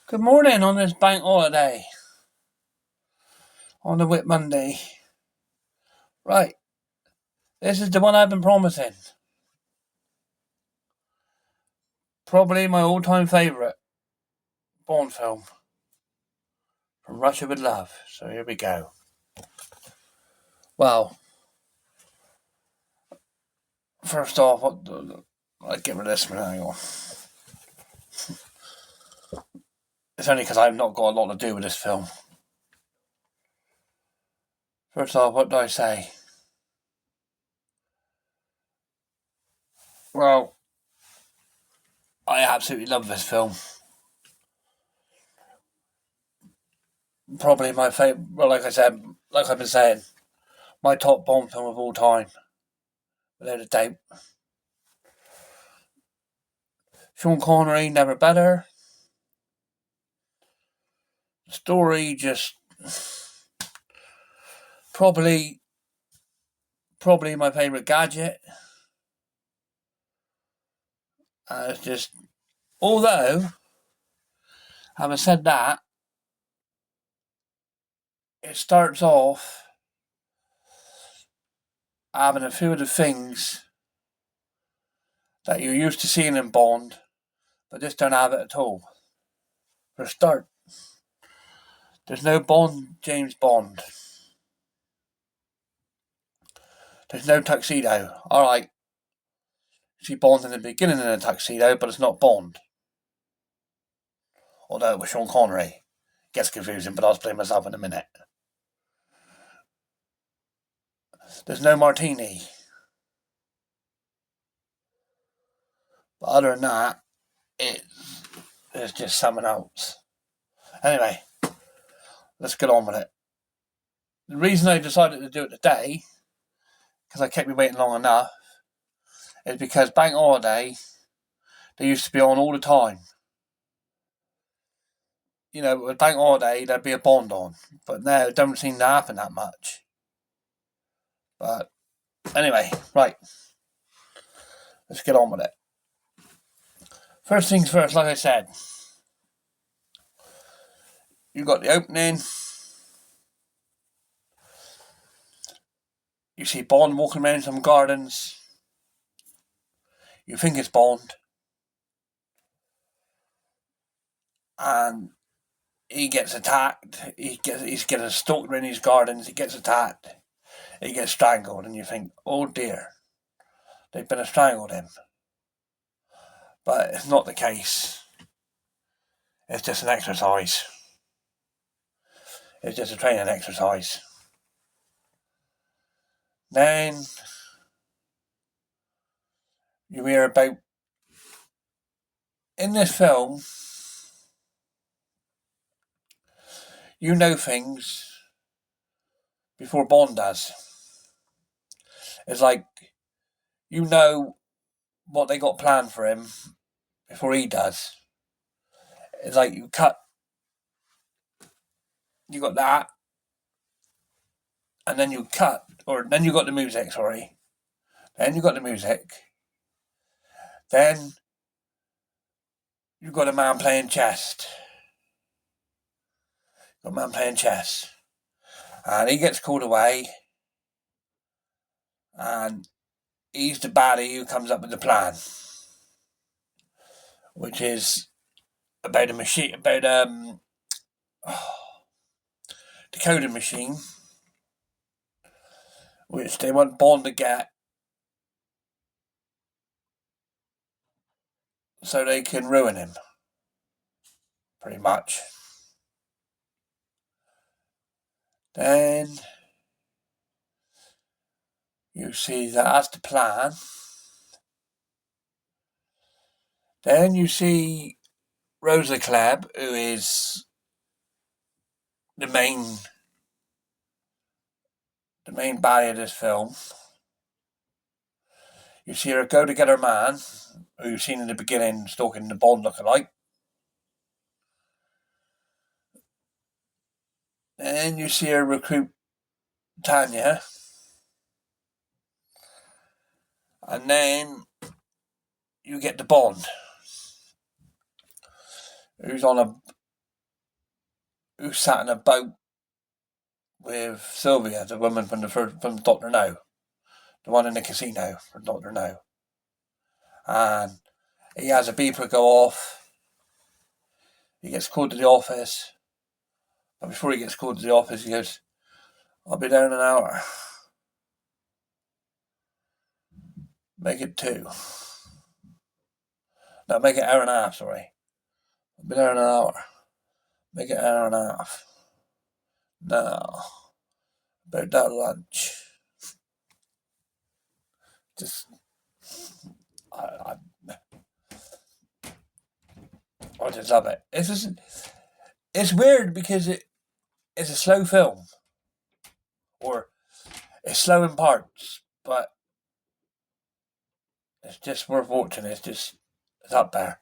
Good morning on this bank holiday, on the Whit Monday. Right, this is the one I've been promising. Probably my all-time favourite Bond film, From Russia with Love. So here we go. Well, first off, I'll get rid of this one. Hang on. It's only because I've not got a lot to do with this film. First off, what do I say? Well, I absolutely love this film. Probably my favourite, well, like I've been saying, my top Bond film of all time. Without a doubt. Sean Connery, never better. Story just probably my favourite gadget. It's just, although, having said that, it starts off having a few of the things that you're used to seeing in Bond, but just don't have it at all. For a start, there's no James Bond. There's no tuxedo. Alright, see Bond in the beginning in a tuxedo, but it's not Bond. Although it was Sean Connery. Gets confusing, but I'll explain myself in a minute. There's no martini. But other than that, it's just something else. Anyway, let's get on with it. The reason I decided to do it today, because I kept me waiting long enough, is because Bank Holiday, they used to be on all the time. You know, with Bank Holiday, there'd be a Bond on. But now it doesn't seem to happen that much. But anyway, right. Let's get on with it. First things first, like I said, you got the opening. You see Bond walking around some gardens. You think it's Bond. And he gets attacked. He's getting stalked around these gardens. He gets attacked. He gets strangled. And you think, oh dear, they've been strangled him. But it's not the case. It's just an exercise. It's just a training exercise. Then you hear about, in this film, you know things before Bond does. It's like, you know what they got planned for him before he does. It's like you got that, and then you cut, or then you got the music, sorry. Then you got the music. Then you got a man playing chess. Got a man playing chess. And he gets called away. And he's the baddie who comes up with the plan. Which is about a machine, about decoding machine, which they want Bond to get so they can ruin him. Pretty much. Then you see that's the plan. Then you see Rosa Klebb, who is the main baddie of this film. You see her go to get her man, who you've seen in the beginning stalking the Bond lookalike. Then you see her recruit Tanya. And then you get the Bond, who's on who sat in a boat with Sylvia, the woman from Doctor No, the one in the casino from Doctor No, and he has a beeper go off. He gets called to the office, but before he gets called to the office, he goes, "I'll be there in an hour. Make it 2. No, make it hour and a half, sorry. I'll be there in an hour. Make it hour and a half. No. About that lunch." Just, I just love it. It's weird because it's a slow film. Or it's slow in parts, but it's just worth watching. It's up there.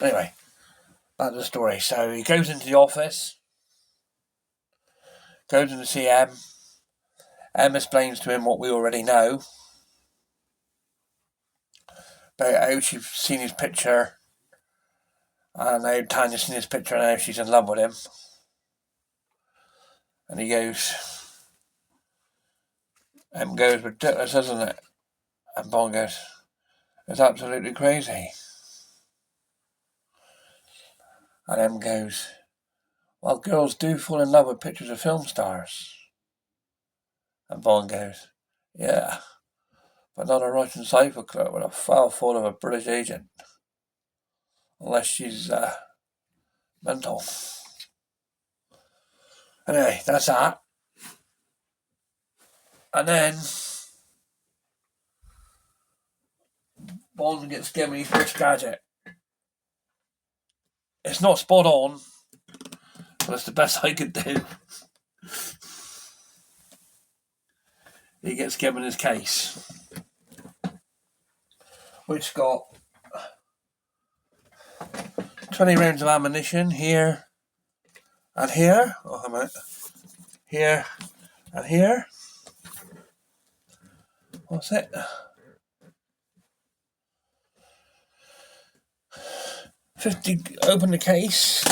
Anyway, back to the story. So he goes into the office, goes in to see Em. Em explains to him what we already know about how she's seen his picture, and how Tanya's seen his picture and how she's in love with him. And he goes, Em goes, "Ridiculous, isn't it?" And Bond goes, "It's absolutely crazy." And Em goes, "Well, girls do fall in love with pictures of film stars." And Bond goes, "Yeah, but not a Russian cipher clerk with a file full of a British agent. Unless she's mental." Anyway, that's that. And then Bond gets given his first gadget. It's not spot on, but it's the best I could do. He gets given his case, which got 20 rounds of ammunition here and here. Oh, I'm out. Here and here. What's it? 50. Open the case.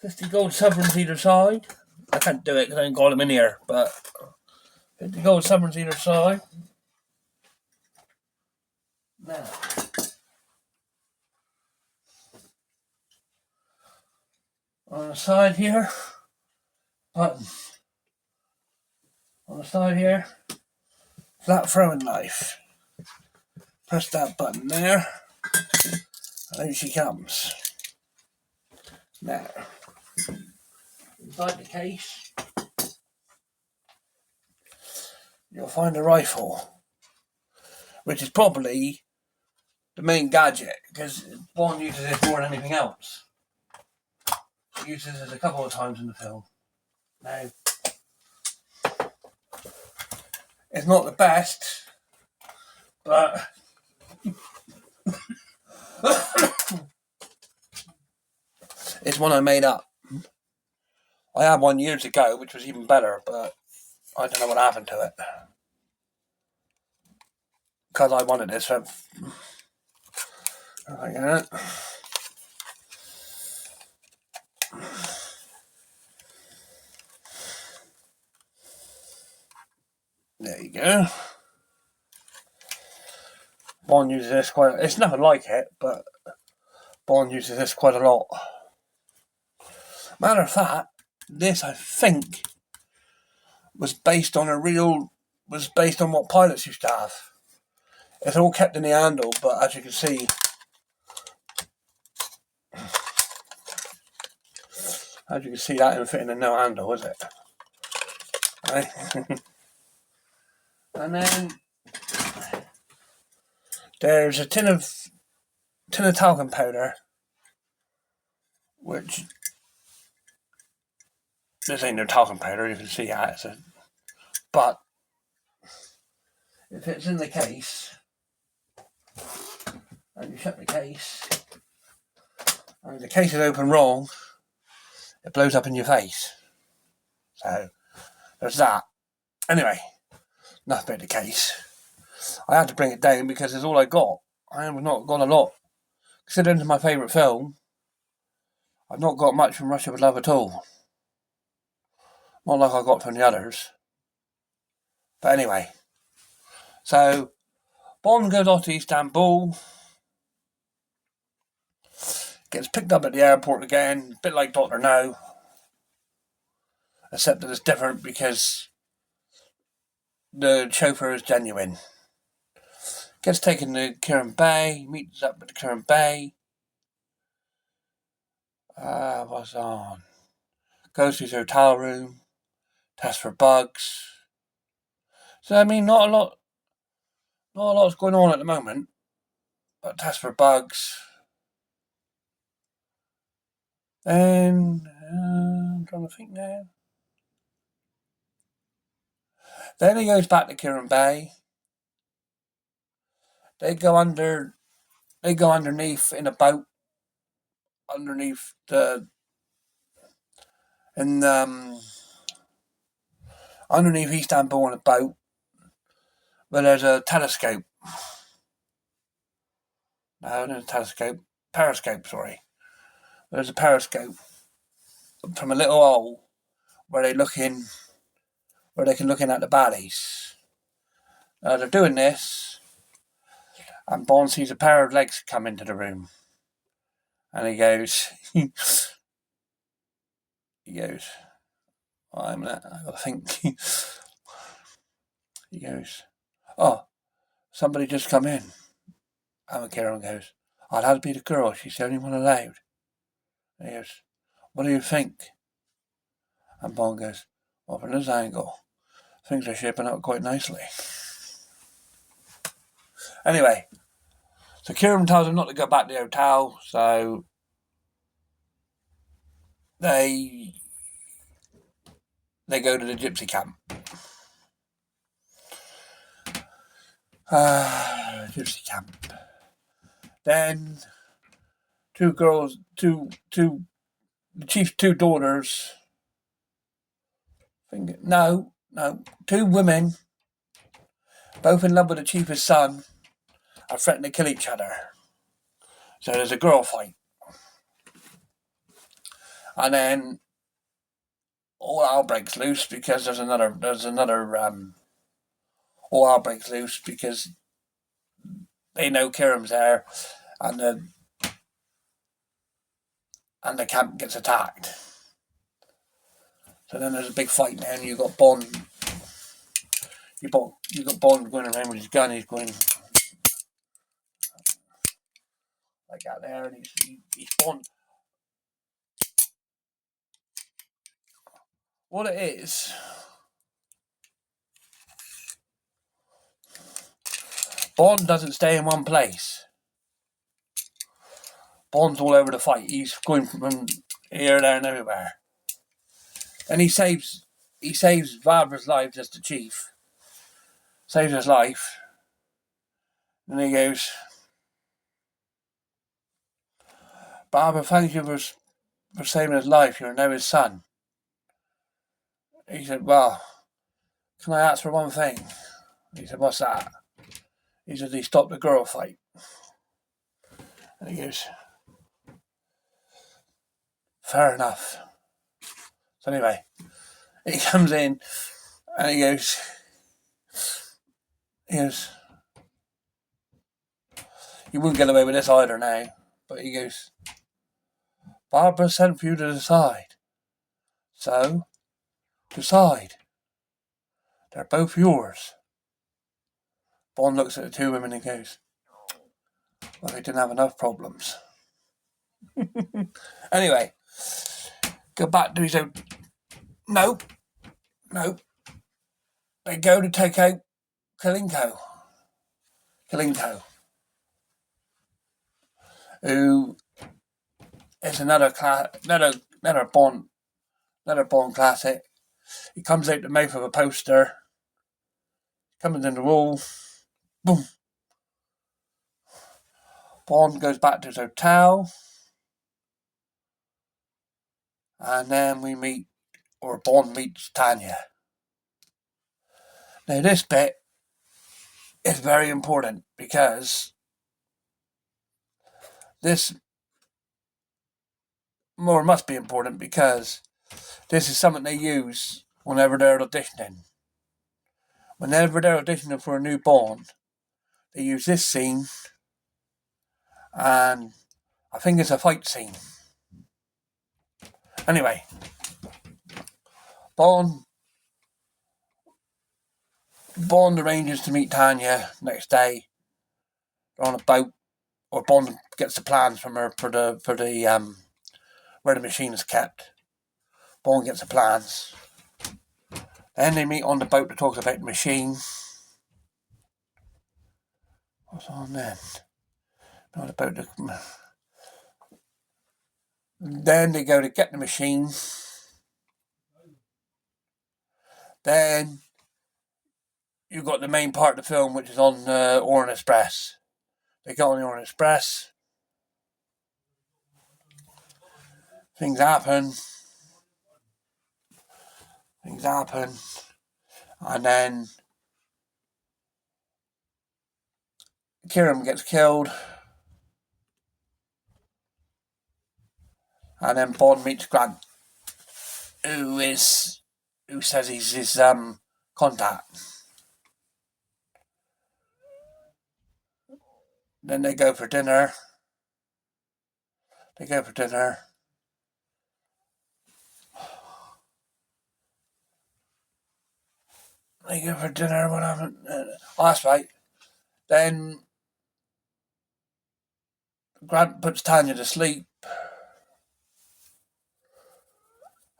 50 gold sovereigns either side. I can't do it because I ain't got them in here, but 50 gold sovereigns either side. Now, on the side here, button. On the side here, flat throwing knife. Press that button there, and out she comes. Now, inside the case, you'll find a rifle, which is probably the main gadget, because Bond uses it more than anything else. He uses it a couple of times in the film. Now, it's not the best, but it's one I made up. I had one years ago, which was even better, but I don't know what happened to it. Because I wanted this from... Like that. There you go. Bond uses this quite... It's nothing like it, but Bond uses this quite a lot. Matter of fact, this, I think, was based on what pilots used to have. It's all kept in the handle, but as you can see, that didn't fit in a no handle, is it? Right? And then there's a tin of talcum powder, which this ain't no talcum powder. You can see that, but if it's in the case, and you shut the case, and if the case is open wrong, it blows up in your face. So there's that. Anyway, enough about the case. I had to bring it down because it's all I got. I have not got a lot. Considering it's my favourite film, I've not got much from Russia with Love at all. Not like I got from the others. But anyway, so Bond goes off to Istanbul, gets picked up at the airport again, a bit like Dr. No, except that it's different because the chauffeur is genuine. Gets taken to Kiran Bay, meets up with Kiran Bay. What's on? Goes to his hotel room, tests for bugs. So I mean, not a lot's going on at the moment, but tests for bugs. And I'm trying to think now. Then he goes back to Kiran Bay. They go underneath in a boat, underneath underneath Istanbul in a boat, where there's a telescope. No, there's a telescope. Periscope, sorry. There's a periscope from a little hole where they can look in at the baddies. They're doing this, and Bond sees a pair of legs come into the room, and he goes, well, I'm gonna think. He goes, oh, somebody just come in. And Kieran goes, oh, that'd be the girl. She's the only one allowed. And he goes, what do you think? And Bond goes, well, from this angle, things are shaping up quite nicely. Anyway, so Kieran tells him not to go back to the hotel, so they go to the gypsy camp. Gypsy camp. Then the chief's two daughters. Two women, both in love with the chief's son, are threatening to kill each other. So there's a girl fight. And then all hell breaks loose because there's another all hell breaks loose because they know Kieran's there, and the camp gets attacked. So then there's a big fight, and you got Bond. You got Bond going around with his gun. He's going like that there, and he's Bond. What it is, Bond doesn't stay in one place. Bond's all over the fight. He's going from here, there, and everywhere. And he saves Barbara's life, just the chief. Saves his life. And he goes, Barbara, thank you for saving his life. You're now his son. He said, well, can I ask for one thing? He said, what's that? He said, he stopped the girl fight. And he goes, fair enough. So anyway, he comes in and he goes, you wouldn't get away with this either now. But he goes, Barbara sent for you to decide. So, decide. They're both yours. Bond looks at the two women and goes, well, they didn't have enough problems. Anyway, go back to his own. Nope. They go to take out Kalinko, who is another Bond classic. He comes out the mouth of a poster, comes in the wall, boom. Bond goes back to his hotel, and then Bond meets Tanya. Now this bit is very important because this Or must be important, because this is something they use whenever they're auditioning. Whenever they're auditioning for a new Bond, they use this scene, and I think it's a fight scene. Anyway, Bond arranges to meet Tanya next day. They're on a boat, or Bond gets the plans from her for the where the machine is kept. Bond gets the plans. Then they meet on the boat to talk about the machine. What's on then? Not about the. Then they go to get the machine. Then you've got the main part of the film, which is on the Orient Express. They get on the Orient Express. Things happen. And then Kieran gets killed. And then Bond meets Grant, who says he's his contact. Then they go for dinner. They go for dinner, what happened? Oh, that's right. Then Grant puts Tanya to sleep.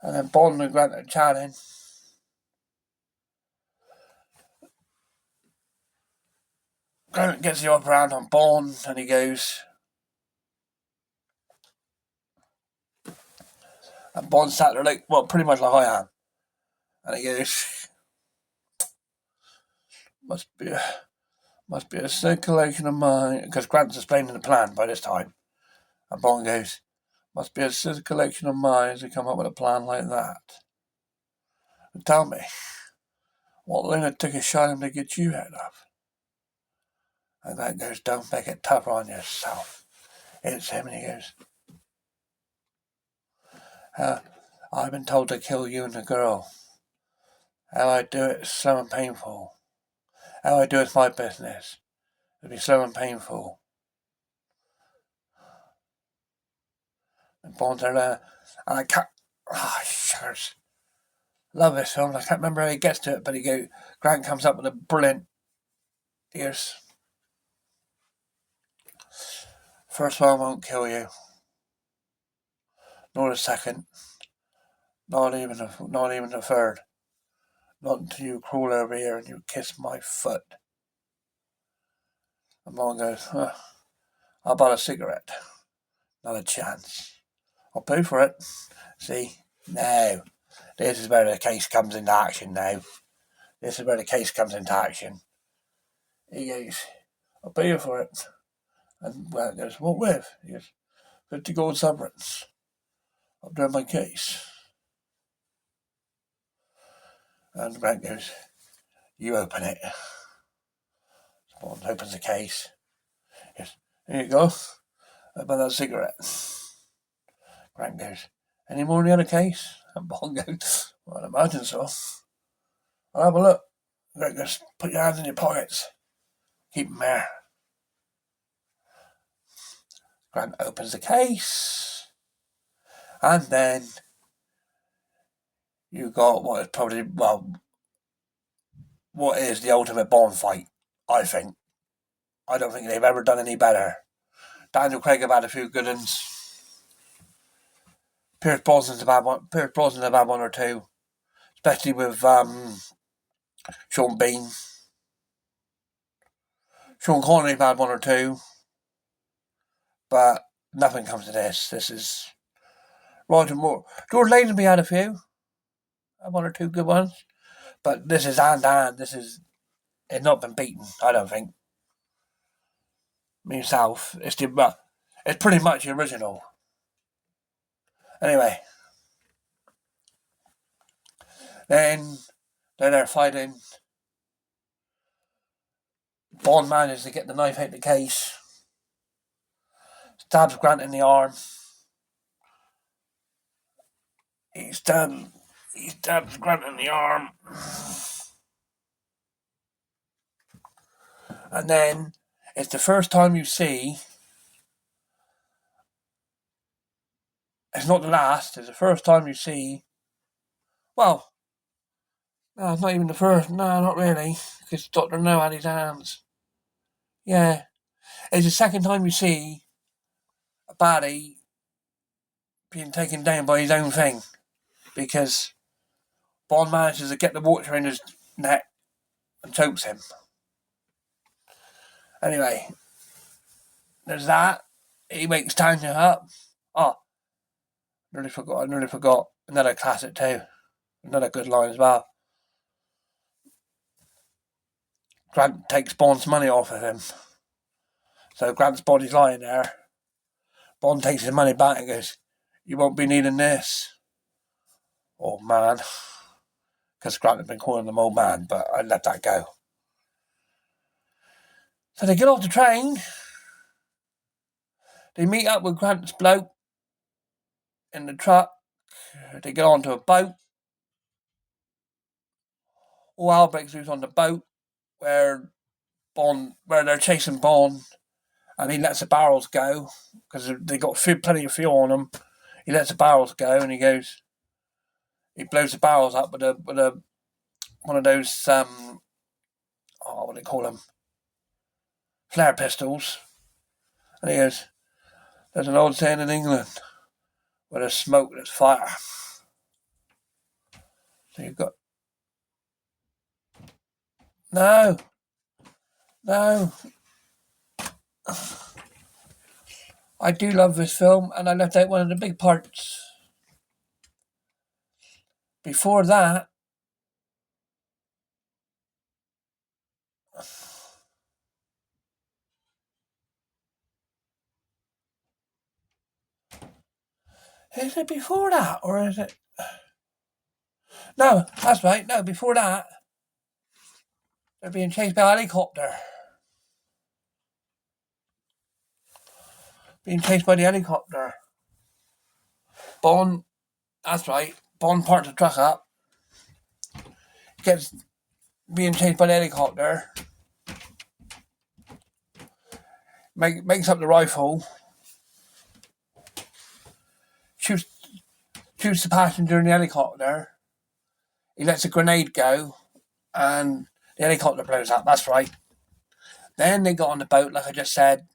And then Bond and Grant are chatting. Grant gets the upper hand on Bond, and he goes... And Bond sat there like, well, pretty much like I am. And he goes... Must be a circulation of mind... Because Grant's explaining the plan by this time. And Bond goes... Must be a circulation of minds to come up with a plan like that. And tell me, what lunatic is shining to get you out of? And Grant goes, don't make it tougher on yourself. It's him, and he goes... I've been told to kill you and the girl. How I do it is slow and painful. How I do it's my business. It'll be slow and painful. And Bond's there, and I can't... Oh, shucks. Love this film. I can't remember how he gets to it, but Grant comes up with a brilliant... Here's... First one won't kill you. Nor the second. Not even the third. Not until you crawl over here and you kiss my foot. And Bond goes, how about a cigarette? Not a chance. I'll pay for it. See? No. This is where the case comes into action now. He goes, I'll pay you for it. And Grant goes, what with? He goes, 50 gold sovereigns. I'll do my case. And Grant goes, you open it. So Bond opens the case. He goes, here you go. How about that cigarette? Grant goes, any more in the other case? And Bond goes, well, I'd imagine so. I'll have a look. Grant goes, put your hands in your pockets. Keep them there. Grant opens the case. And then you got what is the ultimate Bond fight, I think. I don't think they've ever done any better. Daniel Craig have had a few good ones. Pierce Brosnan's have had one or two. Especially with Sean Bean. Sean Connery have had one or two. But nothing comes to this. This is Roger Moore. George Lazenby had a few. One or two good ones. But this is hand. It's not been beaten, I don't think. Myself. It's pretty much the original. Anyway. Then they're fighting. Bond manages to get the knife out the case. Stabs Grant in the arm. he stabs Grant in the arm. And then it's the first time you see, it's not the last, it's the first time you see, well, no, it's not even the first, no, not really, because Dr. No had his hands. Yeah, it's the second time you see a baddie being taken down by his own thing, because Bond manages to get the water in his neck and chokes him. Anyway, there's that. He wakes Tanya up. Oh, I nearly forgot. Another classic too. Another good line as well. Grant takes Bond's money off of him. So Grant's body's lying there. Bond takes his money back and goes, "You won't be needing this." Oh man. Because Grant had been calling him old man, but I let that go. So they get off the train. They meet up with Grant's bloke in the truck. They get onto a boat. All hell breaks loose on the boat where they're chasing Bond, and he lets the barrels go because they got plenty of fuel on them. He lets the barrels go, and he blows the barrels up with a one of those what do they call them? Flare pistols. And he goes, "There's an old saying in England, where there's smoke, there's fire." So you've got no. I do love this film, and I left out one of the big parts. Before that, is it before that, or is it? No, that's right. No, before that, they're being chased by a helicopter. Being chased by the helicopter. Bond, that's right. Bond parks the truck up, gets being chased by the helicopter, makes up the rifle, shoots the passenger in the helicopter. He lets a grenade go, and the helicopter blows up. That's right. Then they got on the boat, like I just said.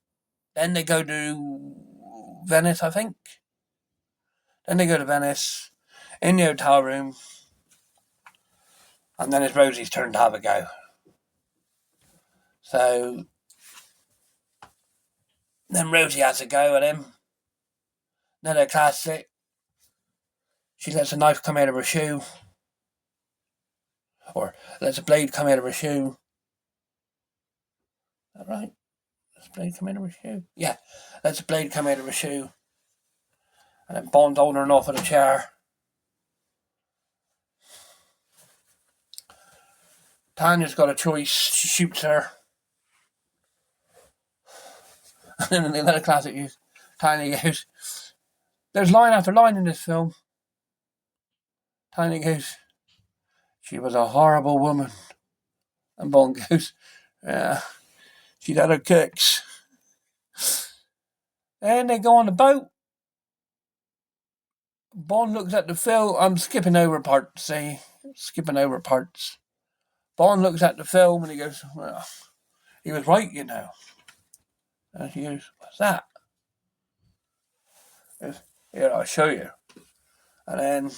Then they go to Venice, I think. Then they go to Venice, in the hotel room, and then it's Rosie's turn to have a go. So then Rosie has a go at him. Another classic. She lets a knife come out of her shoe. Or lets a blade come out of her shoe. Is that right? Lets a blade come out of her shoe? Yeah. Lets a blade come out of her shoe. And then Bond holding her off of the chair. Tanya's got a choice. She shoots her. And then another classic is Tanya goes, there's line after line in this film. Tanya goes, "She was a horrible woman." And Bond goes, "Yeah, she'd had her kicks." Then they go on the boat. Bond looks at the film. I'm skipping over parts. Bond looks at the film and he goes, "Well, he was right, you know." And she goes, "What's that?" He goes, "Here, I'll show you." And then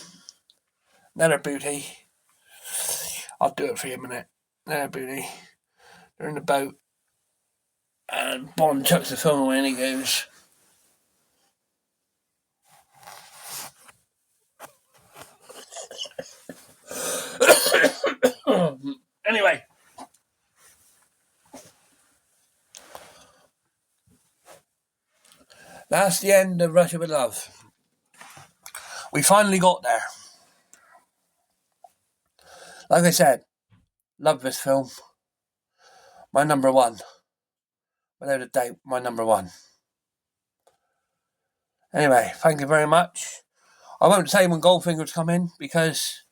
another booty. I'll do it for you a minute. Another booty. They're in the boat. And Bond chucks the film away and he goes, anyway. That's the end of Russia with Love. We finally got there. Like I said, love this film. My number one. Without a doubt, my number one. Anyway, thank you very much. I won't say when Goldfinger's coming, because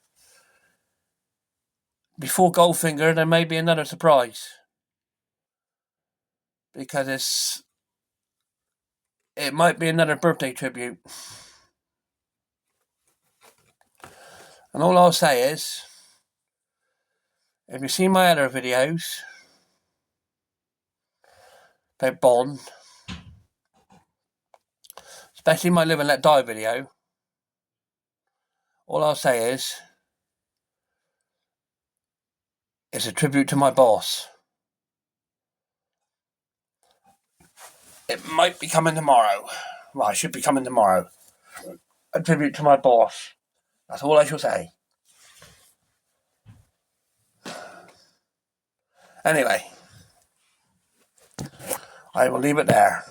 before Goldfinger there may be another surprise. Because it might be another birthday tribute. And all I'll say is, if you've seen my other videos about Bond, especially my Live and Let Die video, all I'll say is, it's a tribute to my boss. It might be coming tomorrow. Well, it should be coming tomorrow. A tribute to my boss. That's all I shall say. Anyway, I will leave it there.